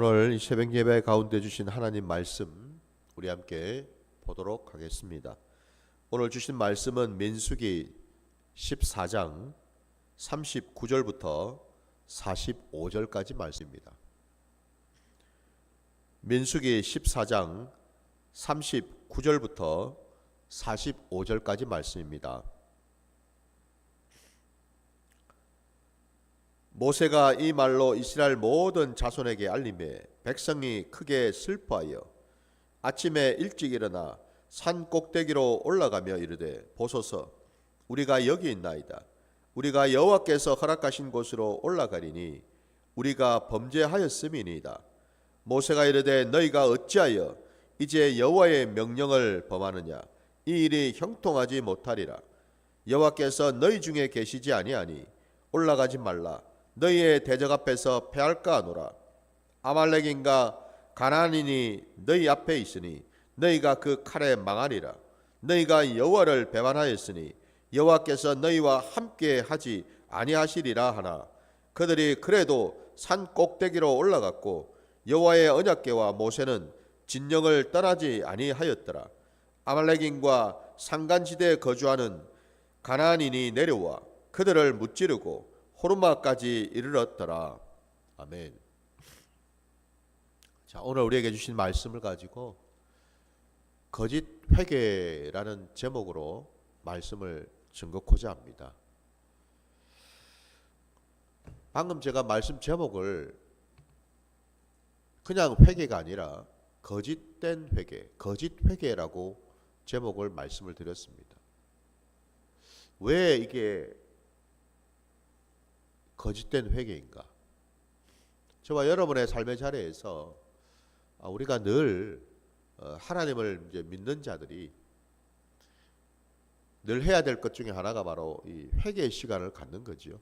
오늘 이 새벽 예배 가운데 주신 하나님 말씀 우리 함께 보도록 하겠습니다. 오늘 주신 말씀은 민수기 14장 39절부터 45절까지 말씀입니다. 민수기 14장 39절부터 45절까지 말씀입니다. 모세가 이 말로 이스라엘 모든 자손에게 알림해 백성이 크게 슬퍼하여 아침에 일찍 일어나 산 꼭대기로 올라가며 이르되 보소서 우리가 여기 있나이다. 우리가 여호와께서 허락하신 곳으로 올라가리니 우리가 범죄하였음이니이다. 모세가 이르되 너희가 어찌하여 이제 여호와의 명령을 범하느냐. 이 일이 형통하지 못하리라. 여호와께서 너희 중에 계시지 아니하니 올라가지 말라. 너희의 대적 앞에서 패할까 하노라. 아말렉인과 가나안인이 너희 앞에 있으니 너희가 그 칼에 망하리라. 너희가 여호와를 배반하였으니 여호와께서 너희와 함께 하지 아니하시리라 하나. 그들이 그래도 산 꼭대기로 올라갔고 여호와의 언약궤와 모세는 진영을 떠나지 아니하였더라. 아말렉인과 산간지대에 거주하는 가나안인이 내려와 그들을 무찌르고 호르마까지 이르렀더라. 아멘. 자, 오늘 우리에게 주신 말씀을 가지고 거짓 회개라는 제목으로 말씀을 증거코자 합니다. 방금 제가 말씀 제목을 그냥 회개가 아니라 거짓된 회개, 거짓 회개라고 제목을 말씀을 드렸습니다. 왜 이게 거짓된 회개인가? 저와 여러분의 삶의 자리에서 우리가 늘 하나님을 이제 믿는 자들이 늘 해야 될 것 중에 하나가 바로 이 회개의 시간을 갖는 거지요.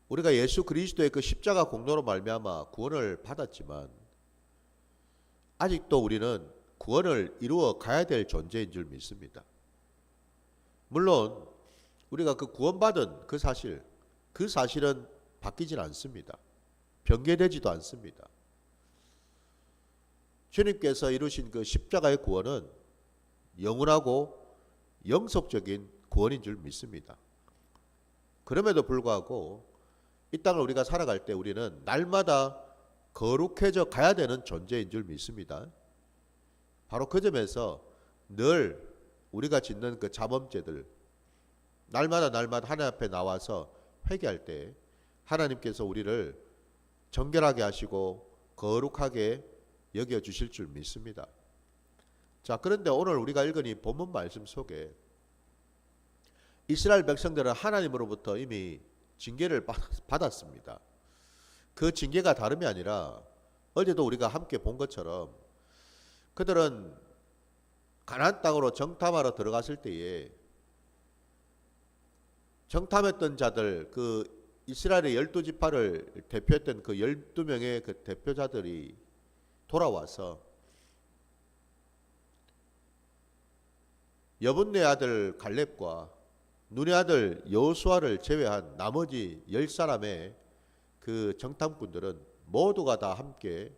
우리가 예수 그리스도의 그 십자가 공로로 말미암아 구원을 받았지만 아직도 우리는 구원을 이루어 가야 될 존재인 줄 믿습니다. 물론 우리가 그 구원받은 그 사실은 바뀌질 않습니다. 변개되지도 않습니다. 주님께서 이루신 그 십자가의 구원은 영원하고 영속적인 구원인 줄 믿습니다. 그럼에도 불구하고 이 땅을 우리가 살아갈 때 우리는 날마다 거룩해져 가야 되는 존재인 줄 믿습니다. 바로 그 점에서 늘 우리가 짓는 그 자범죄들 날마다 하나님 앞에 나와서 회개할 때 하나님께서 우리를 정결하게 하시고 거룩하게 여겨주실 줄 믿습니다. 자, 그런데 오늘 우리가 읽은 이 본문 말씀 속에 이스라엘 백성들은 하나님으로부터 이미 징계를 받았습니다. 그 징계가 다름이 아니라 어제도 우리가 함께 본 것처럼 그들은 가나안 땅으로 정탐하러 들어갔을 때에 정탐했던 자들, 그 이스라엘의 12지파를 대표했던 그 12명의 그 대표자들이 돌아와서 여분네 아들 갈렙과 눈의 아들 여호수아를 제외한 나머지 10사람의 그 정탐꾼들은 모두가 다 함께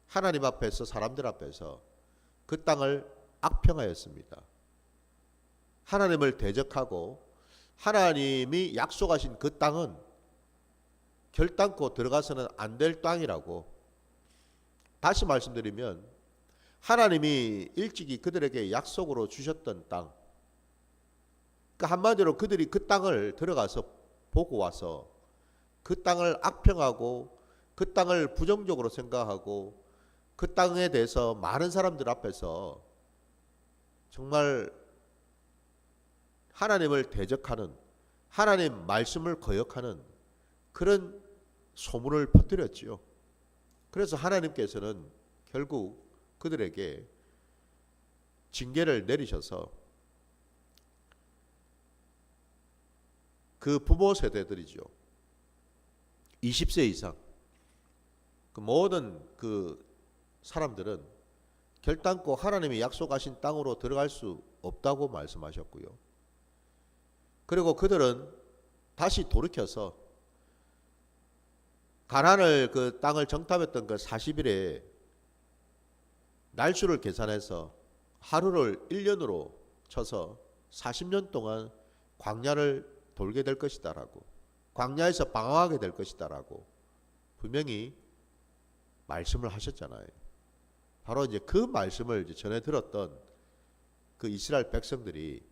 하나님 앞에서 사람들 앞에서 그 땅을 악평하였습니다. 하나님을 대적하고 하나님이 약속하신 그 땅은 결단코 들어가서는 안 될 땅이라고. 다시 말씀드리면 하나님이 일찍이 그들에게 약속으로 주셨던 땅, 그러니까 한마디로 그들이 그 땅을 들어가서 보고 와서 그 땅을 악평하고 그 땅을 부정적으로 생각하고 그 땅에 대해서 많은 사람들 앞에서 정말 하나님을 대적하는, 하나님 말씀을 거역하는 그런 소문을 퍼뜨렸지요. 그래서 하나님께서는 결국 그들에게 징계를 내리셔서 그 부모 세대들이죠. 20세 이상 그 모든 그 사람들은 결단코 하나님이 약속하신 땅으로 들어갈 수 없다고 말씀하셨고요. 그리고 그들은 다시 돌이켜서 가나안을 그 땅을 정탐했던 그 40일에 날수를 계산해서 하루를 1년으로 쳐서 40년 동안 광야를 돌게 될 것이다라고, 광야에서 방황하게 될 것이다라고 분명히 말씀을 하셨잖아요. 바로 이제 그 말씀을 이제 전해 들었던 그 이스라엘 백성들이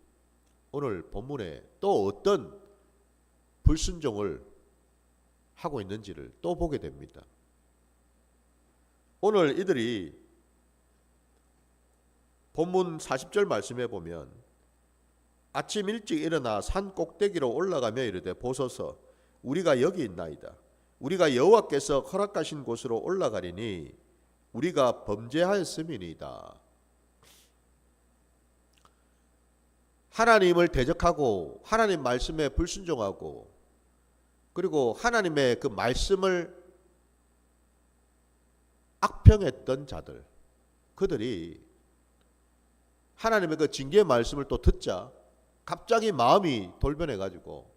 오늘 본문에 또 어떤 불순종을 하고 있는지를 또 보게 됩니다. 오늘 이들이 본문 40절 말씀에 보면 아침 일찍 일어나 산 꼭대기로 올라가며 이르되 보소서 우리가 여기 있나이다. 우리가 여호와께서 허락하신 곳으로 올라가리니 우리가 범죄하였음이니이다. 하나님을 대적하고 하나님 말씀에 불순종하고 그리고 하나님의 그 말씀을 악평했던 자들, 그들이 하나님의 그 징계의 말씀을 또 듣자 갑자기 마음이 돌변해가지고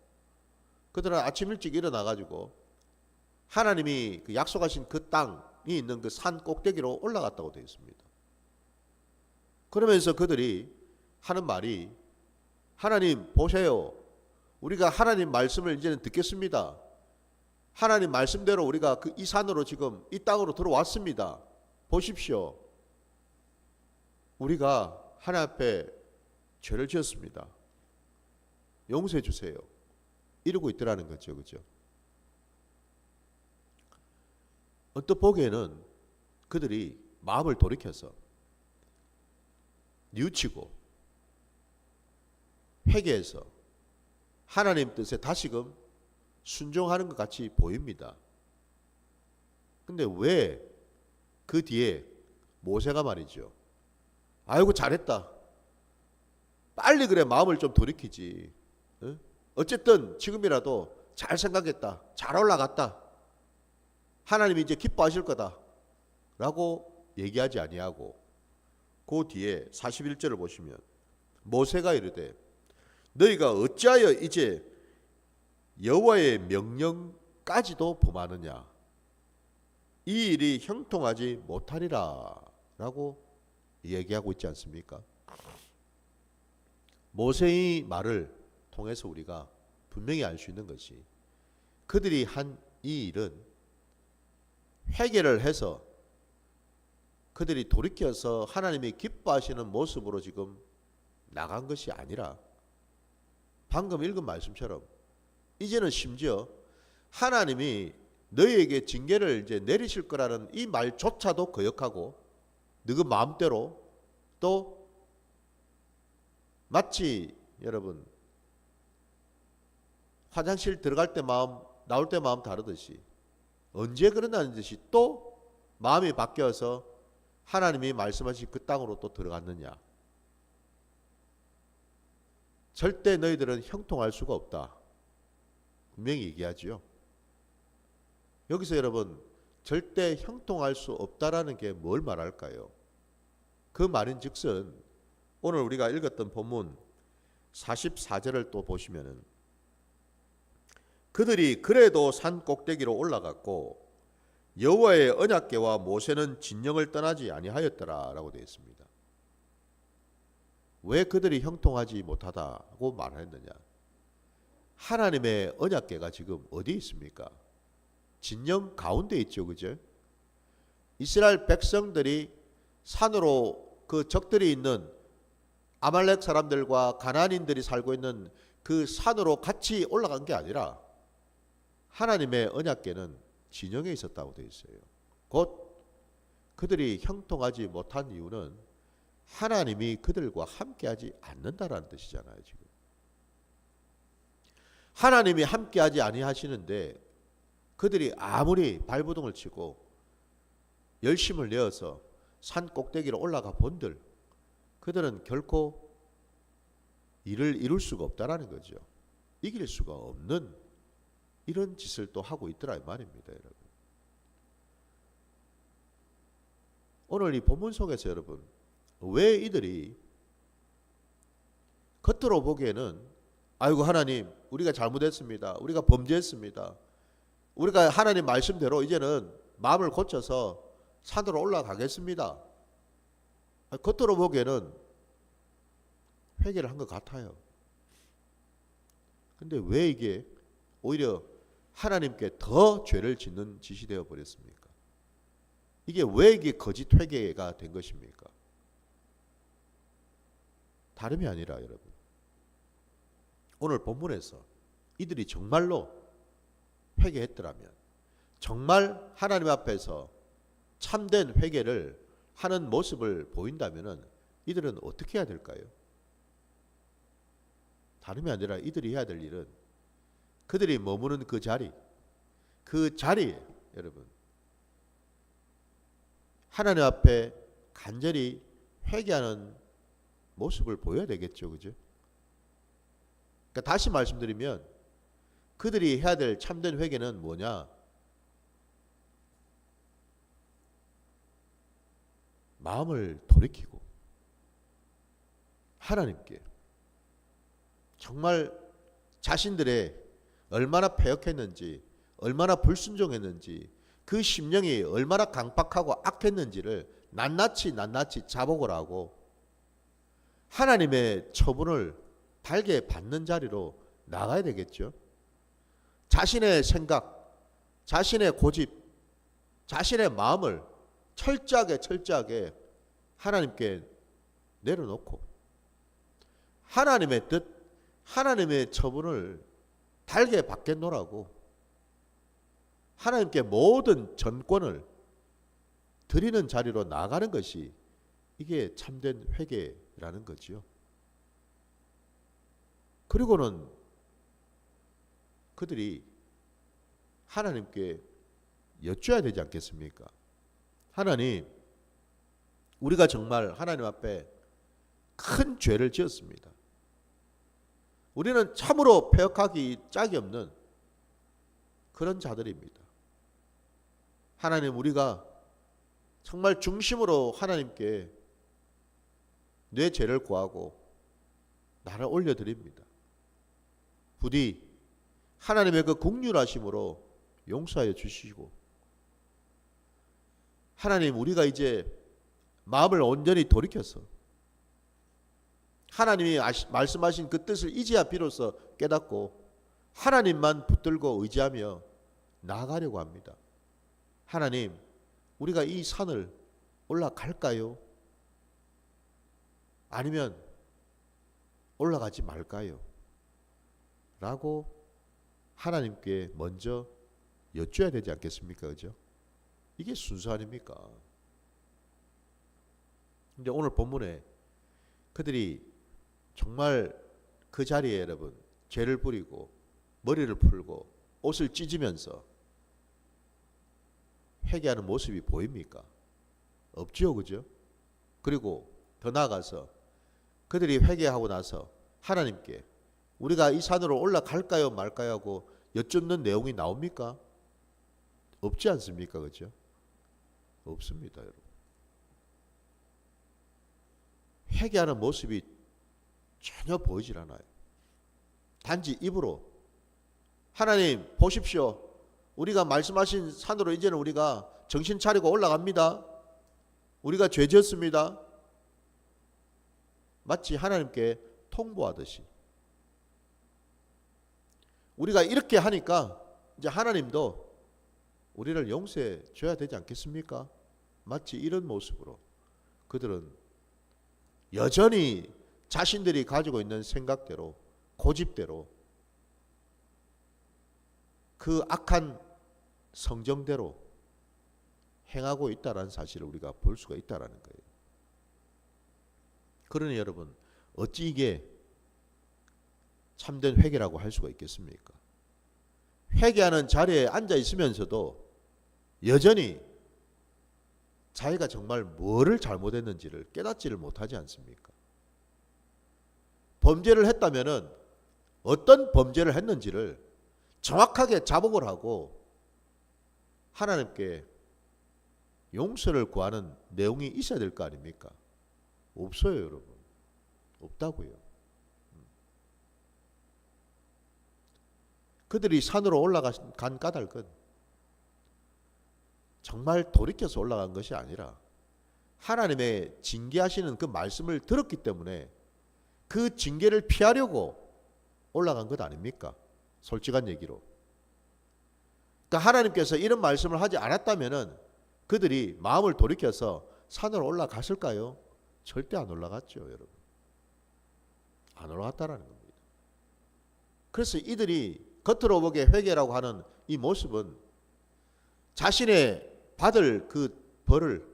그들은 아침 일찍 일어나가지고 하나님이 그 약속하신 그 땅이 있는 그 산 꼭대기로 올라갔다고 되어 있습니다. 그러면서 그들이 하는 말이 하나님 보세요. 우리가 하나님 말씀을 이제는 듣겠습니다. 하나님 말씀대로 우리가 그 이 산으로 지금 이 땅으로 들어왔습니다. 보십시오. 우리가 하나님 앞에 죄를 지었습니다. 용서해 주세요. 이러고 있더라는 거죠. 그죠? 언뜻 보기에는 그들이 마음을 돌이켜서 뉘우치고 회개해서 하나님 뜻에 다시금 순종하는 것 같이 보입니다. 근데 왜 그 뒤에 모세가 말이죠. 아이고 잘했다. 빨리 그래 마음을 좀 돌이키지. 어쨌든 지금이라도 잘 생각했다. 잘 올라갔다. 하나님이 이제 기뻐하실 거다. 라고 얘기하지 아니하고 그 뒤에 41절을 보시면 모세가 이르되 너희가 어찌하여 이제 여호와의 명령까지도 범하느냐. 이 일이 형통하지 못하리라 라고 얘기하고 있지 않습니까? 모세의 말을 통해서 우리가 분명히 알 수 있는 것이 그들이 한 이 일은 회개를 해서 그들이 돌이켜서 하나님이 기뻐하시는 모습으로 지금 나간 것이 아니라 방금 읽은 말씀처럼 이제는 심지어 하나님이 너희에게 징계를 이제 내리실 거라는 이 말조차도 거역하고 너희 마음대로 또 마치 여러분 화장실 들어갈 때 마음 나올 때 마음 다르듯이 언제 그런다는 듯이 또 마음이 바뀌어서 하나님이 말씀하신 그 땅으로 또 들어갔느냐. 절대 너희들은 형통할 수가 없다. 분명히 얘기하지요. 여기서 여러분 절대 형통할 수 없다라는 게 뭘 말할까요? 그 말인 즉슨 오늘 우리가 읽었던 본문 44절을 또 보시면은 그들이 그래도 산 꼭대기로 올라갔고 여호와의 언약궤와 모세는 진영을 떠나지 아니하였더라라고 되어 있습니다. 왜 그들이 형통하지 못하다고 말했느냐? 하나님의 언약궤가 지금 어디 있습니까? 진영 가운데 있죠. 그죠? 이스라엘 백성들이 산으로 그 적들이 있는 아말렉 사람들과 가나안인들이 살고 있는 그 산으로 같이 올라간 게 아니라 하나님의 언약궤는 진영에 있었다고 되어 있어요. 곧 그들이 형통하지 못한 이유는 하나님이 그들과 함께하지 않는다라는 뜻이잖아요. 지금 하나님이 함께하지 아니하시는데 그들이 아무리 발버둥을 치고 열심을 내어서 산 꼭대기로 올라가 본들 그들은 결코 일을 이룰 수가 없다라는 거죠. 이길 수가 없는 이런 짓을 또 하고 있더라 이 말입니다. 여러분. 오늘 이 본문 속에서 여러분 왜 이들이 겉으로 보기에는 아이고 하나님 우리가 잘못했습니다. 우리가 범죄했습니다. 우리가 하나님 말씀대로 이제는 마음을 고쳐서 산으로 올라가겠습니다. 겉으로 보기에는 회개를 한 것 같아요. 근데 왜 이게 오히려 하나님께 더 죄를 짓는 짓이 되어 버렸습니까? 이게 왜 이게 거짓 회개가 된 것입니까? 다름이 아니라 여러분, 오늘 본문에서 이들이 정말로 회개했더라면, 정말 하나님 앞에서 참된 회개를 하는 모습을 보인다면 이들은 어떻게 해야 될까요? 다름이 아니라 이들이 해야 될 일은 그들이 머무는 그 자리에 여러분, 하나님 앞에 간절히 회개하는 모습을 보여야 되겠죠. 그죠? 그러니까 다시 말씀드리면 그들이 해야 될 참된 회개는 뭐냐? 마음을 돌이키고 하나님께 정말 자신들의 얼마나 패역했는지, 얼마나 불순종했는지, 그 심령이 얼마나 강박하고 악했는지를 낱낱이 자복을 하고 하나님의 처분을 달게 받는 자리로 나가야 되겠죠. 자신의 생각, 자신의 고집, 자신의 마음을 철저하게 하나님께 내려놓고 하나님의 뜻, 하나님의 처분을 달게 받겠노라고 하나님께 모든 전권을 드리는 자리로 나가는 것이 이게 참된 회개라는 거지요. 그리고는 그들이 하나님께 여쭈어야 되지 않겠습니까? 하나님, 우리가 정말 하나님 앞에 큰 죄를 지었습니다. 우리는 참으로 패역하기 짝이 없는 그런 자들입니다. 하나님, 우리가 정말 중심으로 하나님께 내 죄를 구하고 나를 올려드립니다. 부디 하나님의 그 긍휼하심으로 용서하여 주시고, 하나님, 우리가 이제 마음을 온전히 돌이켜서 하나님이 말씀하신 그 뜻을 이제야 비로소 깨닫고 하나님만 붙들고 의지하며 나아가려고 합니다. 하나님, 우리가 이 산을 올라갈까요? 아니면 올라가지 말까요? 라고 하나님께 먼저 여쭈어야 되지 않겠습니까? 그죠? 이게 순서 아닙니까? 근데 오늘 본문에 그들이 정말 그 자리에 여러분 죄를 부리고 머리를 풀고 옷을 찢으면서 회개하는 모습이 보입니까? 없죠, 그죠? 그리고 더 나아가서 그들이 회개하고 나서 하나님께 우리가 이 산으로 올라갈까요 말까요 하고 여쭙는 내용이 나옵니까? 없지 않습니까? 그죠? 없습니다, 여러분. 회개하는 모습이 전혀 보이질 않아요. 단지 입으로 하나님 보십시오, 우리가 말씀하신 산으로 이제는 우리가 정신 차리고 올라갑니다. 우리가 죄 지었습니다. 마치 하나님께 통보하듯이 우리가 이렇게 하니까 이제 하나님도 우리를 용서해 줘야 되지 않겠습니까? 마치 이런 모습으로 그들은 여전히 자신들이 가지고 있는 생각대로, 고집대로, 그 악한 성정대로 행하고 있다는 사실을 우리가 볼 수가 있다는 거예요. 그러니 여러분, 어찌 이게 참된 회개라고 할 수가 있겠습니까? 회개하는 자리에 앉아 있으면서도 여전히 자기가 정말 뭐를 잘못했는지를 깨닫지를 못하지 않습니까? 범죄를 했다면은 어떤 범죄를 했는지를 정확하게 자복을 하고 하나님께 용서를 구하는 내용이 있어야 될 거 아닙니까? 없어요, 여러분. 없다고요. 그들이 산으로 올라간 까닭은 정말 돌이켜서 올라간 것이 아니라 하나님의 징계하시는 그 말씀을 들었기 때문에 그 징계를 피하려고 올라간 것 아닙니까? 솔직한 얘기로. 그러니까 하나님께서 이런 말씀을 하지 않았다면은 그들이 마음을 돌이켜서 산으로 올라갔을까요? 절대 안 올라갔죠, 여러분. 안 올라갔다라는 겁니다. 그래서 이들이 겉으로 보기에 회개라고 하는 이 모습은 자신의 받을 그 벌을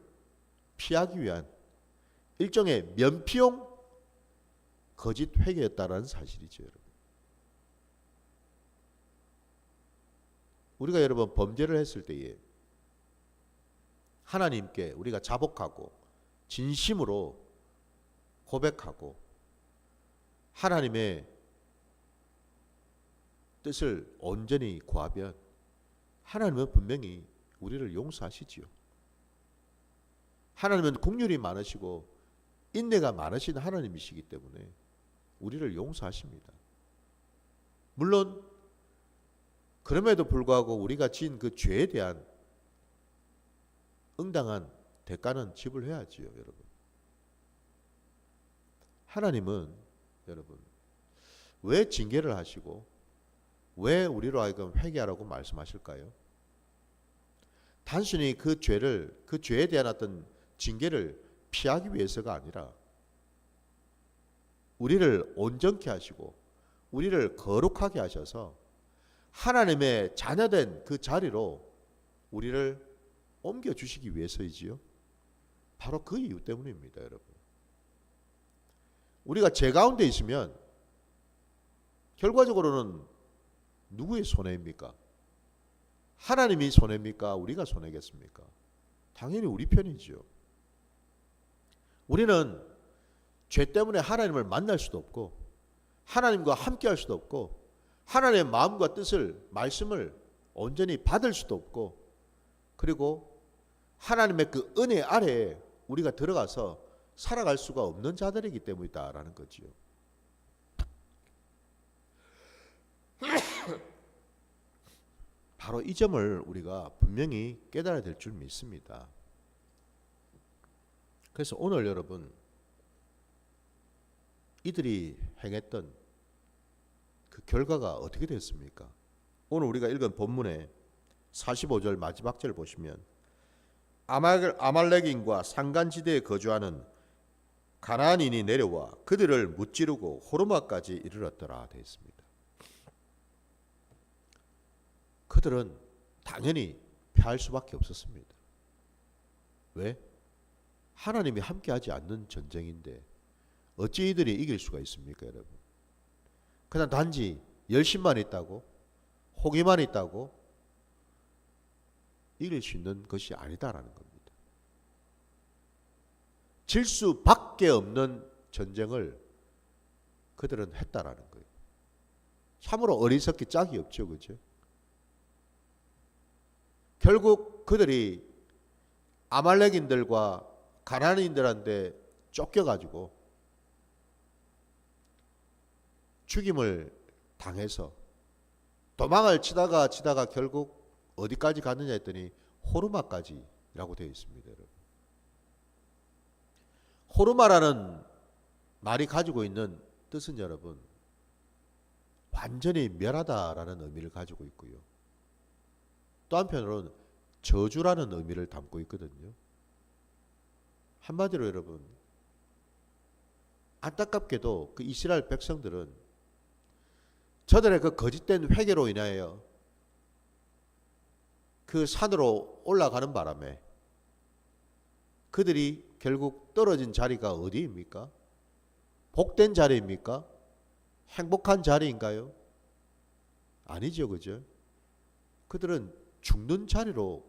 피하기 위한 일종의 면피용 거짓 회개였다라는 사실이죠, 여러분. 우리가 여러분 범죄를 했을 때에 하나님께 우리가 자복하고 진심으로 고백하고 하나님의 뜻을 온전히 구하면 하나님은 분명히 우리를 용서하시지요. 하나님은 긍휼이 많으시고 인내가 많으신 하나님이시기 때문에 우리를 용서하십니다. 물론 그럼에도 불구하고 우리가 지은 그 죄에 대한 응당한 대가는 지불해야지요, 여러분. 하나님은 여러분 왜 징계를 하시고 왜 우리로 하여금 회개하라고 말씀하실까요? 단순히 그 죄에 대한 어떤 징계를 피하기 위해서가 아니라 우리를 온전케 하시고 우리를 거룩하게 하셔서 하나님의 자녀된 그 자리로 우리를 옮겨주시기 위해서이지요. 바로 그 이유 때문입니다, 여러분. 우리가 죄 가운데 있으면 결과적으로는 누구의 손해입니까? 하나님이 손해입니까? 우리가 손해겠습니까? 당연히 우리 편이죠. 우리는 죄 때문에 하나님을 만날 수도 없고 하나님과 함께 할 수도 없고 하나님의 마음과 뜻을 말씀을 온전히 받을 수도 없고 그리고 하나님의 그 은혜 아래에 우리가 들어가서 살아갈 수가 없는 자들이기 때문이다라는 거지요. 바로 이 점을 우리가 분명히 깨달아야 될 줄 믿습니다. 그래서 오늘 여러분 이들이 행했던 그 결과가 어떻게 됐습니까? 오늘 우리가 읽은 본문의 45절 마지막 절 보시면 아말렉인과 산간지대에 거주하는 가나안인이 내려와 그들을 무찌르고 호르마까지 이르렀더라 되어 있습니다. 그들은 당연히 패할 수밖에 없었습니다. 왜? 하나님이 함께하지 않는 전쟁인데 어찌 이들이 이길 수가 있습니까, 여러분? 그냥 단지 열심만 있다고 호기만 있다고 이길 수 있는 것이 아니다라는 겁니다. 질 수밖에 없는 전쟁을 그들은 했다라는 거예요. 참으로 어리석기 짝이 없죠, 그죠? 결국 그들이 아말렉인들과 가나안인들한테 쫓겨가지고 죽임을 당해서 도망을 치다가 결국 어디까지 갔느냐 했더니 호르마까지라고 되어 있습니다, 여러분. 호르마라는 말이 가지고 있는 뜻은 여러분 완전히 멸하다라는 의미를 가지고 있고요. 또 한편으로는 저주라는 의미를 담고 있거든요. 한마디로 여러분 안타깝게도 그 이스라엘 백성들은 저들의 그 거짓된 회개로 인하여 그 산으로 올라가는 바람에 그들이 결국 떨어진 자리가 어디입니까? 복된 자리입니까? 행복한 자리인가요? 아니죠, 그죠? 그들은 죽는 자리로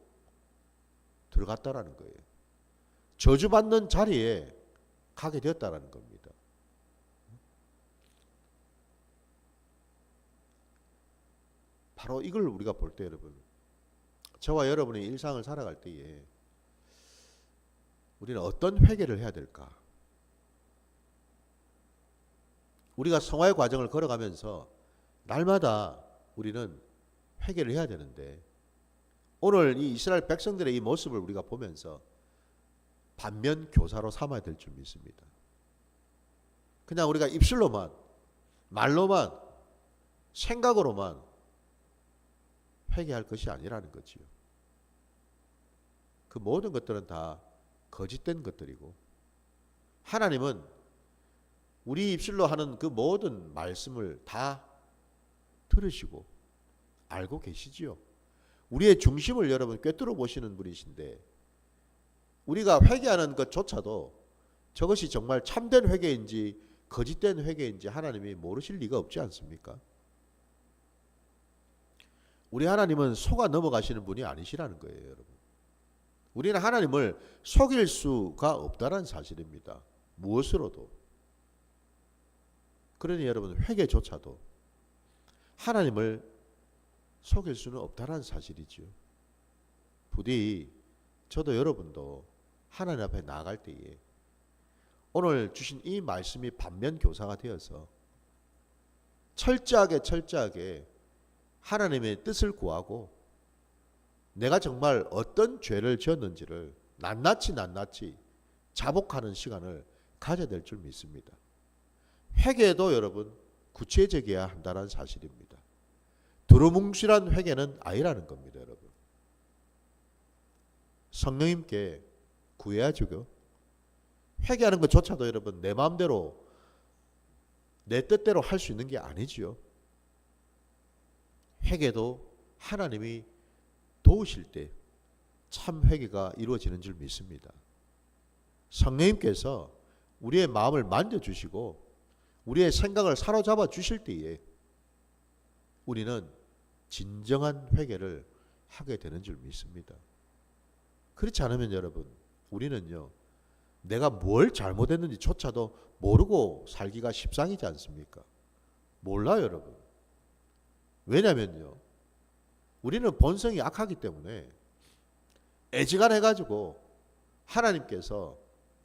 들어갔다라는 거예요. 저주받는 자리에 가게 되었다라는 겁니다. 바로 이걸 우리가 볼 때 여러분, 저와 여러분의 일상을 살아갈 때에 우리는 어떤 회개를 해야 될까? 우리가 성화의 과정을 걸어가면서 날마다 우리는 회개를 해야 되는데 오늘 이 이스라엘 백성들의 이 모습을 우리가 보면서 반면 교사로 삼아야 될 줄 믿습니다. 그냥 우리가 입술로만, 말로만, 생각으로만 회개할 것이 아니라는 거지요. 그 모든 것들은 다 거짓된 것들이고, 하나님은 우리 입술로 하는 그 모든 말씀을 다 들으시고 알고 계시지요. 우리의 중심을 여러분 꿰뚫어 보시는 분이신데, 우리가 회개하는 것조차도 저것이 정말 참된 회개인지 거짓된 회개인지 하나님이 모르실 리가 없지 않습니까? 우리 하나님은 속아 넘어가시는 분이 아니시라는 거예요, 여러분. 우리는 하나님을 속일 수가 없다는 사실입니다. 무엇으로도. 그러니 여러분, 회개조차도 하나님을 속일 수는 없다는 사실이죠. 부디 저도 여러분도 하나님 앞에 나아갈 때에 오늘 주신 이 말씀이 반면 교사가 되어서 철저하게 하나님의 뜻을 구하고 내가 정말 어떤 죄를 지었는지를 낱낱이 자복하는 시간을 가져야 될 줄 믿습니다. 회개도 여러분 구체적이어야 한다는 사실입니다. 두루뭉실한 회개는 아니라는 겁니다, 여러분. 성령님께 구해야죠. 회개하는 것조차도 여러분 내 마음대로 내 뜻대로 할 수 있는 게 아니지요. 회개도 하나님이 도우실 때 참 회개가 이루어지는 줄 믿습니다. 성령님께서 우리의 마음을 만져주시고 우리의 생각을 사로잡아 주실 때에 우리는 진정한 회개를 하게 되는 줄 믿습니다. 그렇지 않으면 여러분, 우리는요, 내가 뭘 잘못했는지조차도 모르고 살기가 십상이지 않습니까? 몰라요, 여러분. 왜냐면요, 우리는 본성이 악하기 때문에 애지간해가지고 하나님께서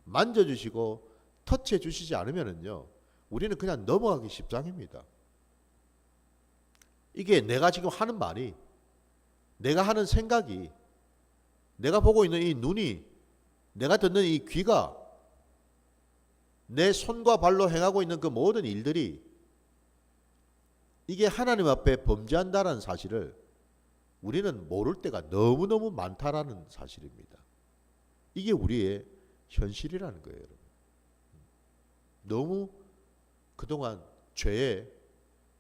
만져주시고 터치해 주시지 않으면요, 우리는 그냥 넘어가기 십상입니다. 이게 내가 지금 하는 말이, 내가 하는 생각이, 내가 보고 있는 이 눈이, 내가 듣는 이 귀가, 내 손과 발로 행하고 있는 그 모든 일들이 이게 하나님 앞에 범죄한다는 사실을 우리는 모를 때가 너무너무 많다라는 사실입니다. 이게 우리의 현실이라는 거예요, 여러분. 너무 그동안 죄에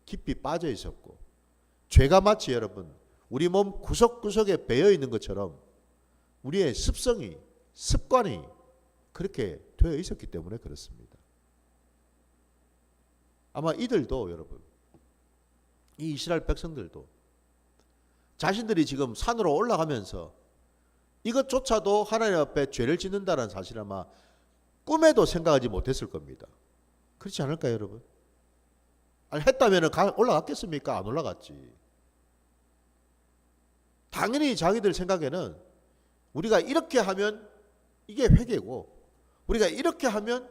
깊이 빠져 있었고, 죄가 마치 여러분 우리 몸 구석구석에 배어 있는 것처럼 우리의 습성이, 습관이 그렇게 되어 있었기 때문에 그렇습니다. 아마 이들도 여러분, 이 이스라엘 백성들도 자신들이 지금 산으로 올라가면서 이것조차도 하나님 앞에 죄를 짓는다는 사실을 아마 꿈에도 생각하지 못했을 겁니다. 그렇지 않을까요, 여러분? 아니, 했다면 올라갔겠습니까? 안 올라갔지. 당연히 자기들 생각에는 우리가 이렇게 하면 이게 회개고, 우리가 이렇게 하면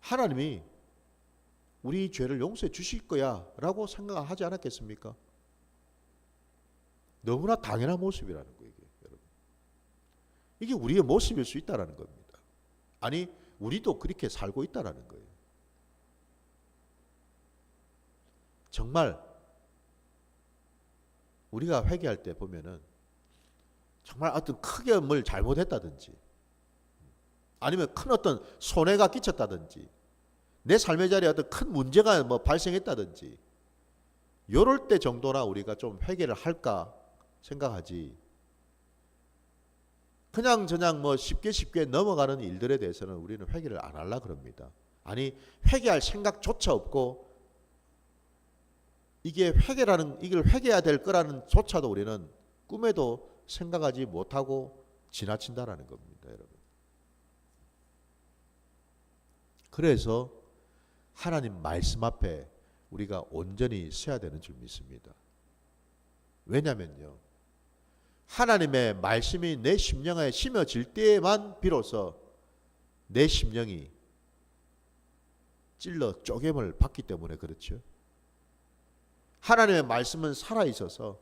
하나님이 우리 죄를 용서해 주실 거야 라고 생각하지 않았겠습니까? 너무나 당연한 모습이라는 거예요, 여러분. 이게 우리의 모습일 수 있다는 겁니다. 아니, 우리도 그렇게 살고 있다는 거예요. 정말 우리가 회개할 때 보면은 정말 어떤 크게 뭘 잘못했다든지 아니면 큰 어떤 손해가 끼쳤다든지 내 삶의 자리에 어떤 큰 문제가 뭐 발생했다든지 요럴 때 정도나 우리가 좀 회개를 할까 생각하지, 그냥 뭐 쉽게 넘어가는 일들에 대해서는 우리는 회개를 안 하려고 그럽니다. 아니, 회개할 생각조차 없고 이게 이걸 회개해야 될 거라는 조차도 우리는 꿈에도 생각하지 못하고 지나친다라는 겁니다, 여러분. 그래서 하나님 말씀 앞에 우리가 온전히 서야 되는 줄 믿습니다. 왜냐면요, 하나님의 말씀이 내 심령에 심어질 때에만 비로소 내 심령이 찔러 쪼개을 받기 때문에 그렇죠. 하나님의 말씀은 살아있어서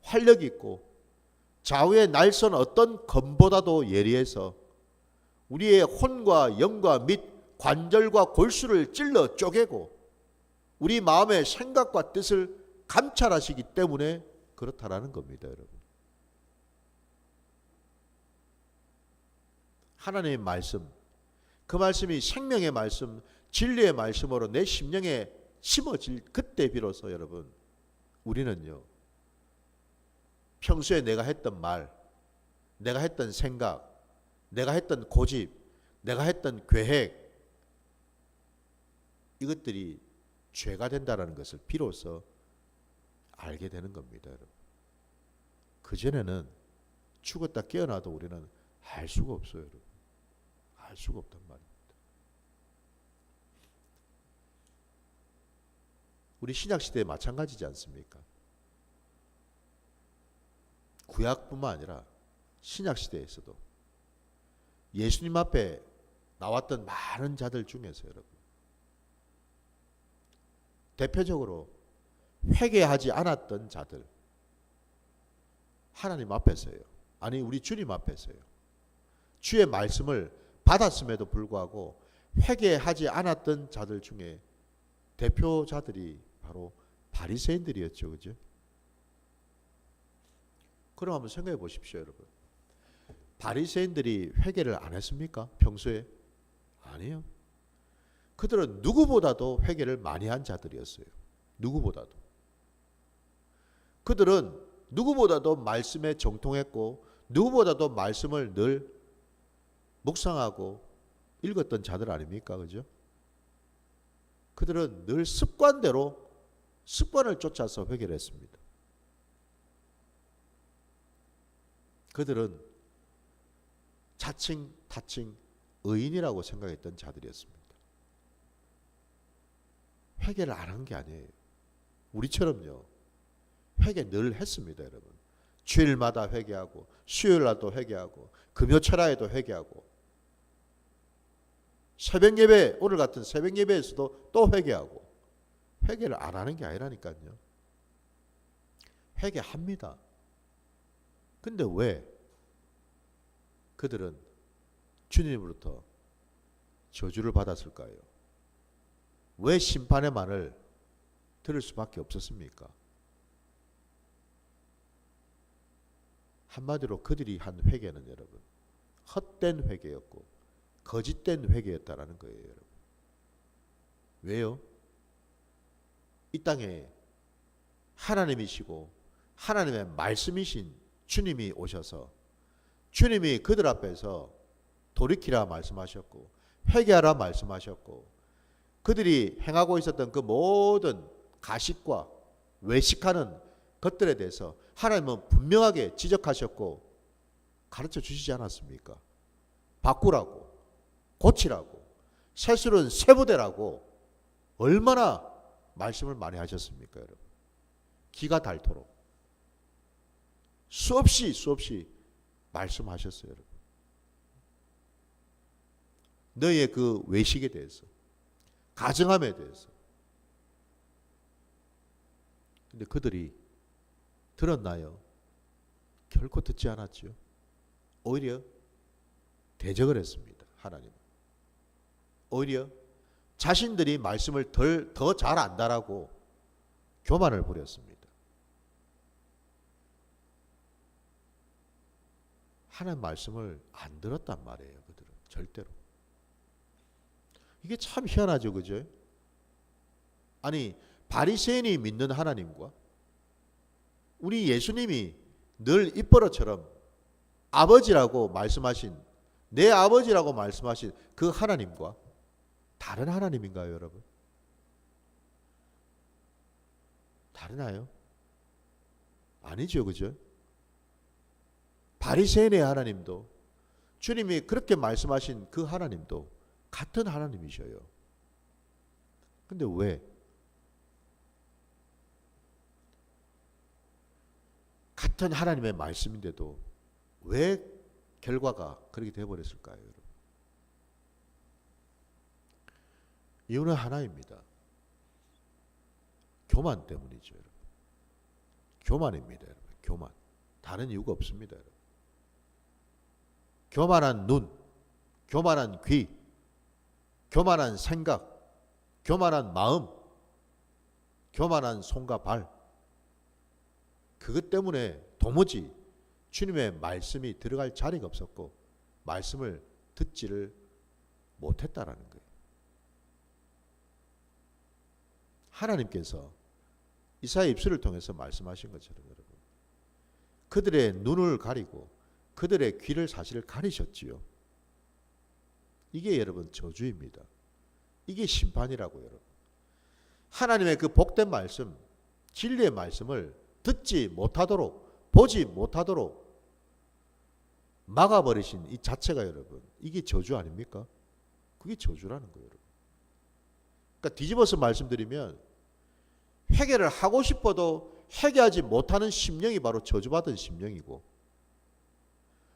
활력이 있고 좌우의 날선 어떤 검보다도 예리해서 우리의 혼과 영과 및 관절과 골수를 찔러 쪼개고 우리 마음의 생각과 뜻을 감찰하시기 때문에 그렇다라는 겁니다, 여러분. 하나님의 말씀, 그 말씀이 생명의 말씀, 진리의 말씀으로 내 심령에 심어질 그때 비로소 여러분, 우리는요, 평소에 내가 했던 말, 내가 했던 생각, 내가 했던 고집, 내가 했던 계획, 이것들이 죄가 된다는 것을 비로소 알게 되는 겁니다, 여러분. 그전에는 죽었다 깨어나도 우리는 알 수가 없어요, 여러분. 알 수가 없단 말입니다. 우리 신약시대에 마찬가지지 않습니까? 구약뿐만 아니라 신약시대에서도 예수님 앞에 나왔던 많은 자들 중에서 여러분, 대표적으로 회개하지 않았던 자들, 하나님 앞에서요. 아니, 우리 주님 앞에서요. 주의 말씀을 받았음에도 불구하고 회개하지 않았던 자들 중에 대표자들이 바로 바리새인들이었죠. 그죠? 그럼 한번 생각해 보십시오, 여러분. 바리새인들이 회개를 안 했습니까? 평소에? 아니요. 그들은 누구보다도 회개를 많이 한 자들이었어요. 누구보다도. 그들은 누구보다도 말씀에 정통했고 누구보다도 말씀을 늘 묵상하고 읽었던 자들 아닙니까? 그죠? 그들은 늘 습관대로 습관을 쫓아서 회개를 했습니다. 그들은 자칭 타칭 의인이라고 생각했던 자들이었습니다. 회개를 안 한 게 아니에요. 우리처럼요. 회개 늘 했습니다, 여러분. 주일마다 회개하고 수요일날도 회개하고 금요철야에도 회개하고 새벽예배, 오늘 같은 새벽예배에서도 또 회개하고 회개를 안 하는 게 아니라니까요. 회개합니다. 근데 왜 그들은 주님으로부터 저주를 받았을까요? 왜 심판의 말을 들을 수밖에 없었습니까? 한마디로 그들이 한 회개는 여러분, 헛된 회개였고 거짓된 회개였다라는 거예요, 여러분. 왜요? 이 땅에 하나님이시고 하나님의 말씀이신 주님이 오셔서 주님이 그들 앞에서 돌이키라 말씀하셨고 회개하라 말씀하셨고 그들이 행하고 있었던 그 모든 가식과 외식하는 것들에 대해서 하나님은 분명하게 지적하셨고 가르쳐 주시지 않았습니까? 바꾸라고, 고치라고, 세술은 세부대라고 얼마나 말씀을 많이 하셨습니까, 여러분? 기가 닳도록 수없이 말씀하셨어요, 여러분. 너희의 그 외식에 대해서, 가정함에 대해서. 근데 그들이 들었나요? 결코 듣지 않았죠. 오히려 대적을 했습니다, 하나님. 오히려 자신들이 말씀을 더 잘 안다라고 교만을 부렸습니다. 하나님 말씀을 안 들었단 말이에요, 그들은. 절대로. 이게 참 희한하죠, 그죠? 아니, 바리새인이 믿는 하나님과 우리 예수님이 늘 입버릇처럼 아버지라고 말씀하신, 내 아버지라고 말씀하신 그 하나님과 다른 하나님인가요, 여러분? 다르나요? 아니죠, 그죠? 바리새인의 하나님도 주님이 그렇게 말씀하신 그 하나님도 같은 하나님이셔요. 근데 왜? 같은 하나님의 말씀인데도 왜 결과가 그렇게 되어버렸을까요, 여러분? 이유는 하나입니다. 교만 때문이죠, 여러분. 교만입니다, 여러분. 교만. 다른 이유가 없습니다. 교만한 눈, 교만한 귀, 교만한 생각, 교만한 마음, 교만한 손과 발. 그것 때문에 도무지 주님의 말씀이 들어갈 자리가 없었고 말씀을 듣지를 못했다라는 거예요. 하나님께서 이사야 입술을 통해서 말씀하신 것처럼 여러분, 그들의 눈을 가리고 그들의 귀를 사실 가리셨지요. 이게 여러분 저주입니다. 이게 심판이라고 여러분. 하나님의 그 복된 말씀, 진리의 말씀을 듣지 못하도록, 보지 못하도록 막아버리신 이 자체가 여러분, 이게 저주 아닙니까? 그게 저주라는 거예요, 여러분. 그러니까 뒤집어서 말씀드리면 회개를 하고 싶어도 회개하지 못하는 심령이 바로 저주받은 심령이고,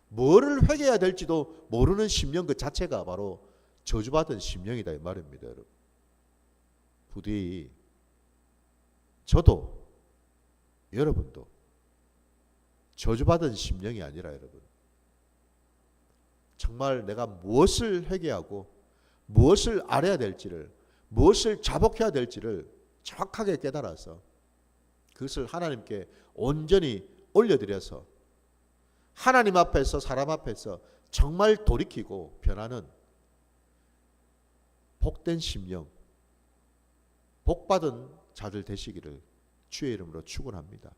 뭐를 회개해야 될지도 모르는 심령 그 자체가 바로 저주받은 심령이다 이 말입니다, 여러분. 부디 저도 여러분도 저주받은 심령이 아니라 여러분, 정말 내가 무엇을 회개하고 무엇을 알아야 될지를, 무엇을 자복해야 될지를 정확하게 깨달아서 그것을 하나님께 온전히 올려드려서 하나님 앞에서 사람 앞에서 정말 돌이키고 변하는 복된 심령, 복받은 자들 되시기를 주의 이름으로 축원합니다.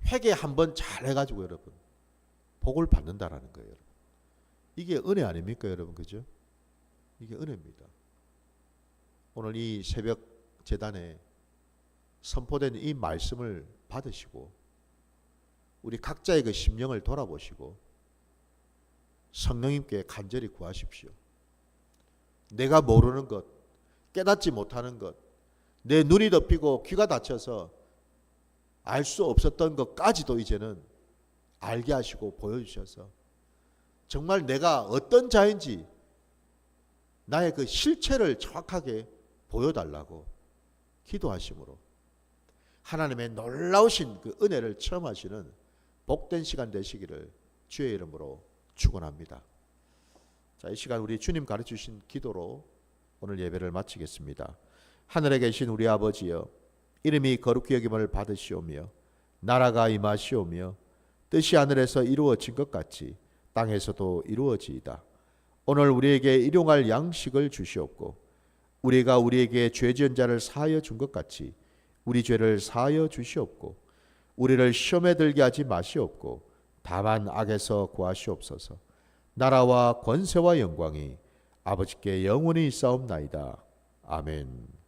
회개 한번 잘 해가지고 여러분 복을 받는다라는 거예요. 여러분. 이게 은혜 아닙니까 여러분, 그죠? 이게 은혜입니다. 오늘 이 새벽 제단에 선포된 이 말씀을 받으시고 우리 각자의 그 심령을 돌아보시고 성령님께 간절히 구하십시오. 내가 모르는 것, 깨닫지 못하는 것, 내 눈이 덮이고 귀가 닫혀서 알 수 없었던 것까지도 이제는 알게 하시고 보여주셔서 정말 내가 어떤 자인지 나의 그 실체를 정확하게 보여달라고 기도하심으로 하나님의 놀라우신 그 은혜를 체험하시는 복된 시간 되시기를 주의 이름으로 축원합니다. 자, 이 시간 우리 주님 가르치신 기도로 오늘 예배를 마치겠습니다. 하늘에 계신 우리 아버지여, 이름이 거룩히 여김을 받으시오며 나라가 임하시오며 뜻이 하늘에서 이루어진 것 같이 땅에서도 이루어지이다. 오늘 우리에게 일용할 양식을 주시옵고 우리가 우리에게 죄 지은 자를 사하여 준 것 같이 우리 죄를 사하여 주시옵고 우리를 시험에 들게 하지 마시옵고 다만 악에서 구하시옵소서. 나라와 권세와 영광이 아버지께 영원히 있사옵나이다. 아멘.